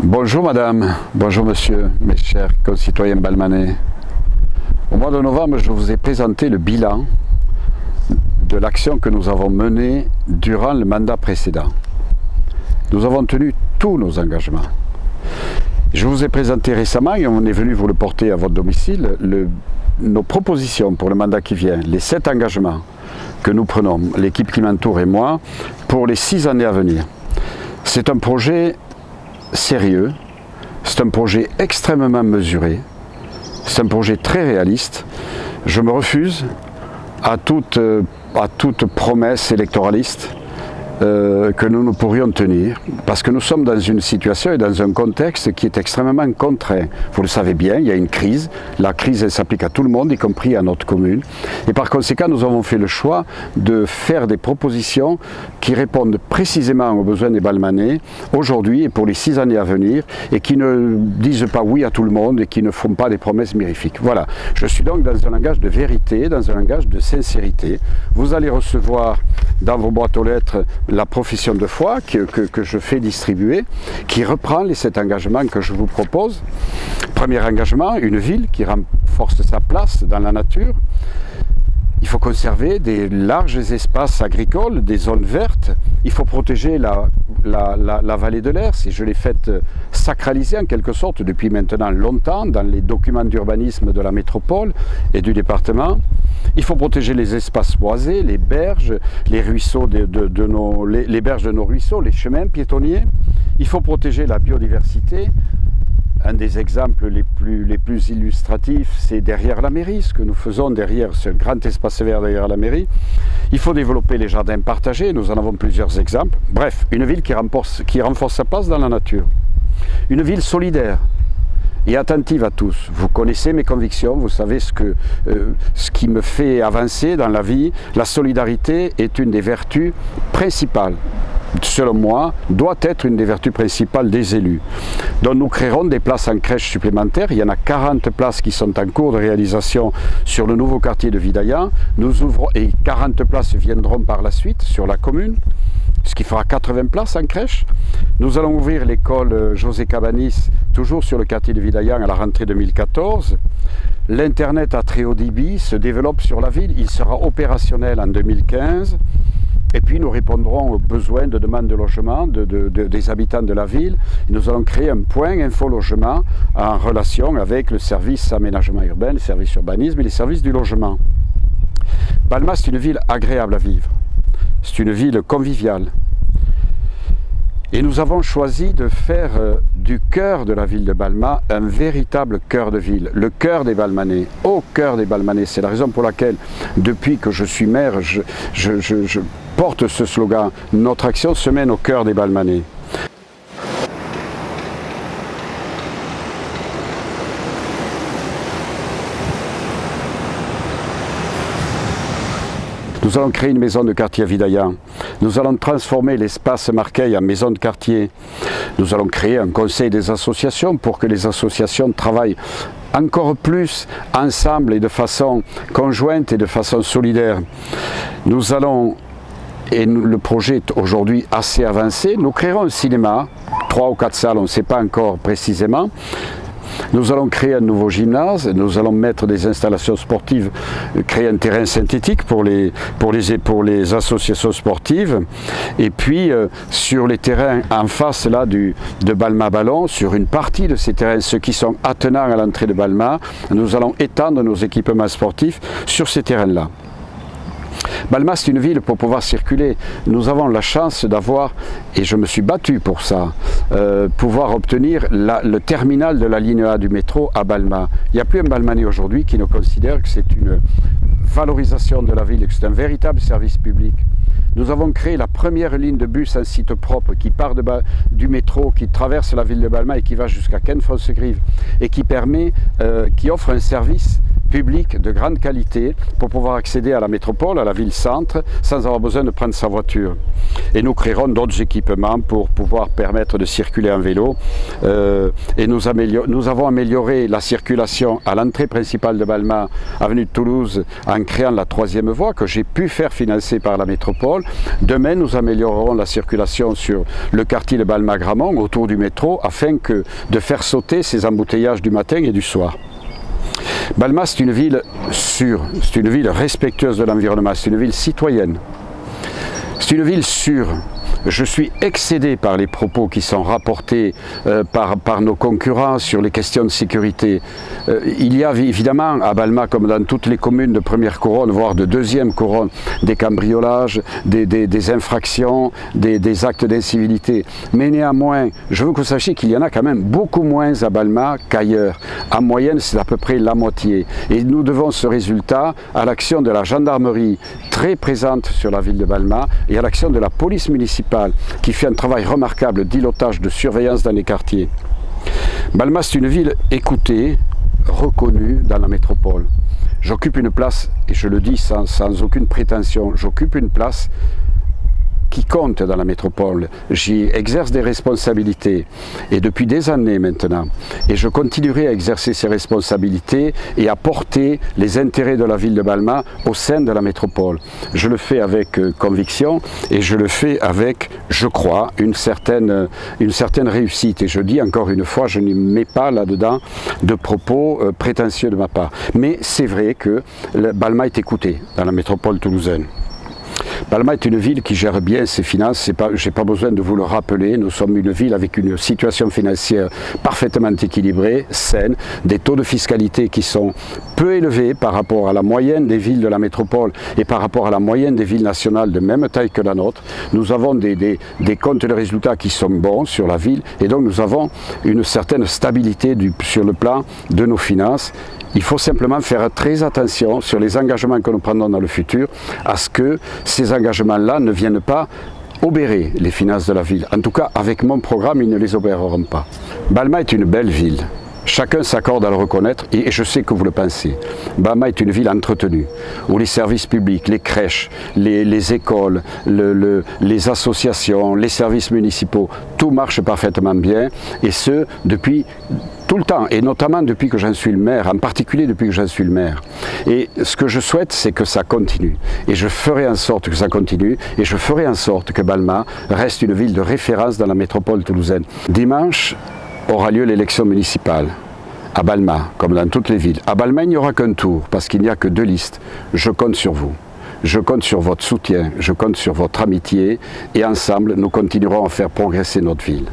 Bonjour madame, bonjour monsieur, mes chers concitoyens balmanais. Au mois de novembre, je vous ai présenté le bilan de l'action que nous avons menée durant le mandat précédent. Nous avons tenu tous nos engagements. Je vous ai présenté récemment, et on est venu vous le porter à votre domicile, nos propositions pour le mandat qui vient, les 7 engagements que nous prenons, l'équipe qui m'entoure et moi, pour les 6 années à venir. C'est un projet sérieux, c'est un projet extrêmement mesuré, c'est un projet très réaliste. Je me refuse à toute promesse électoraliste que nous ne pourrions tenir, parce que nous sommes dans une situation et dans un contexte qui est extrêmement contraint. Vous le savez bien, il y a une crise, la crise elle s'applique à tout le monde, y compris à notre commune, et par conséquent nous avons fait le choix de faire des propositions qui répondent précisément aux besoins des Balmanais aujourd'hui et pour les 6 années à venir, et qui ne disent pas oui à tout le monde et qui ne font pas des promesses mirifiques. Voilà, je suis donc dans un langage de vérité, dans un langage de sincérité. Vous allez recevoir dans vos boîtes aux lettres la profession de foi que je fais distribuer, qui reprend les 7 engagements que je vous propose. Premier engagement, une ville qui renforce sa place dans la nature. Il faut conserver des larges espaces agricoles, des zones vertes. Il faut protéger la vallée de l'Hers, et je l'ai faite sacraliser en quelque sorte depuis maintenant longtemps dans les documents d'urbanisme de la métropole et du département. Il faut protéger les espaces boisés, les berges, les ruisseaux les berges de nos ruisseaux, les chemins piétonniers. Il faut protéger la biodiversité. Un des exemples les plus illustratifs, c'est derrière la mairie, ce que nous faisons derrière ce grand espace vert derrière la mairie. Il faut développer les jardins partagés, nous en avons plusieurs exemples. Bref, une ville qui renforce sa place dans la nature. Une ville solidaire et attentive à tous. Vous connaissez mes convictions, vous savez ce qui me fait avancer dans la vie. La solidarité est une des vertus principales, selon moi, doit être une des vertus principales des élus. Donc nous créerons des places en crèche supplémentaires. Il y en a 40 places qui sont en cours de réalisation sur le nouveau quartier de Vidaillan. Nous ouvrons, et 40 places viendront par la suite sur la commune, ce qui fera 80 places en crèche. Nous allons ouvrir l'école José Cabanis, toujours sur le quartier de Vidaillan, à la rentrée 2014. L'Internet à très haut débit se développe sur la ville. Il sera opérationnel en 2015. Et puis nous répondrons aux besoins de demande de logement des habitants de la ville. Et nous allons créer un point info-logement en relation avec le service aménagement urbain, le service urbanisme et les services du logement. Balma, c'est une ville agréable à vivre. C'est une ville conviviale. Et nous avons choisi de faire du cœur de la ville de Balma un véritable cœur de ville, le cœur des Balmanais, au cœur des Balmanais. C'est la raison pour laquelle, depuis que je suis maire, je porte ce slogan. Notre action se mène au cœur des Balmanais. Nous allons créer une maison de quartier à Vidaillan. Nous allons transformer l'espace Marqueil en maison de quartier. Nous allons créer un conseil des associations pour que les associations travaillent encore plus ensemble et de façon conjointe et de façon solidaire. Nous allons, et le projet est aujourd'hui assez avancé, nous créerons un cinéma, 3 ou 4 salles, on ne sait pas encore précisément. Nous allons créer un nouveau gymnase, nous allons mettre des installations sportives, créer un terrain synthétique pour les associations sportives. Et puis sur les terrains en face là, de Balma Ballon, sur une partie de ces terrains, ceux qui sont attenants à l'entrée de Balma, nous allons étendre nos équipements sportifs sur ces terrains-là. Balma, c'est une ville pour pouvoir circuler. Nous avons la chance d'avoir, et je me suis battu pour ça, pouvoir obtenir le terminal de la ligne A du métro à Balma. Il n'y a plus un Balmanais aujourd'hui qui ne considère que c'est une valorisation de la ville, que c'est un véritable service public. Nous avons créé la première ligne de bus en site propre qui part du métro, qui traverse la ville de Balma et qui va jusqu'à Ken-Fonsegrive et qui offre un service public de grande qualité pour pouvoir accéder à la métropole, à la ville-centre, sans avoir besoin de prendre sa voiture. Et nous créerons d'autres équipements pour pouvoir permettre de circuler en vélo. Et nous avons amélioré la circulation à l'entrée principale de Balma, avenue de Toulouse, en créant la 3e voie que j'ai pu faire financer par la métropole. Demain, nous améliorerons la circulation sur le quartier de Balma-Gramont autour du métro afin de faire sauter ces embouteillages du matin et du soir. Balma, c'est une ville sûre, c'est une ville respectueuse de l'environnement, c'est une ville citoyenne, c'est une ville sûre. Je suis excédé par les propos qui sont rapportés par nos concurrents sur les questions de sécurité. Il y a évidemment à Balma, comme dans toutes les communes de première couronne, voire de deuxième couronne, des cambriolages, des infractions, des actes d'incivilité. Mais néanmoins, je veux que vous sachiez qu'il y en a quand même beaucoup moins à Balma qu'ailleurs. En moyenne, c'est à peu près la moitié. Et nous devons ce résultat à l'action de la gendarmerie très présente sur la ville de Balma et à l'action de la police municipale qui fait un travail remarquable d'îlotage, de surveillance dans les quartiers. Balma, c'est une ville écoutée, reconnue dans la métropole. J'occupe une place, et je le dis sans aucune prétention, j'occupe une place qui compte dans la métropole. J'y exerce des responsabilités et depuis des années maintenant. Et je continuerai à exercer ces responsabilités et à porter les intérêts de la ville de Balma au sein de la métropole. Je le fais avec conviction et je le fais avec, je crois, une certaine réussite. Et je dis encore une fois, je ne mets pas là-dedans de propos prétentieux de ma part. Mais c'est vrai que Balma est écouté dans la métropole toulousaine. Balma est une ville qui gère bien ses finances, je n'ai pas besoin de vous le rappeler, nous sommes une ville avec une situation financière parfaitement équilibrée, saine, des taux de fiscalité qui sont peu élevés par rapport à la moyenne des villes de la métropole et par rapport à la moyenne des villes nationales de même taille que la nôtre. Nous avons des comptes de résultats qui sont bons sur la ville et donc nous avons une certaine stabilité sur le plan de nos finances. Il faut simplement faire très attention sur les engagements que nous prendrons dans le futur, à ce que ces engagements-là ne viennent pas obérer les finances de la ville. En tout cas, avec mon programme, ils ne les obéreront pas. Balma est une belle ville. Chacun s'accorde à le reconnaître et je sais que vous le pensez. Balma est une ville entretenue, où les services publics, les crèches, les écoles, les associations, les services municipaux, tout marche parfaitement bien et ce, depuis tout le temps, et notamment depuis que j'en suis le maire, en particulier depuis que j'en suis le maire. Et ce que je souhaite, c'est que ça continue. Et je ferai en sorte que ça continue, et je ferai en sorte que Balma reste une ville de référence dans la métropole toulousaine. Dimanche aura lieu l'élection municipale. À Balma, comme dans toutes les villes. À Balma, il n'y aura qu'un tour, parce qu'il n'y a que 2 listes. Je compte sur vous. Je compte sur votre soutien, je compte sur votre amitié, et ensemble, nous continuerons à faire progresser notre ville.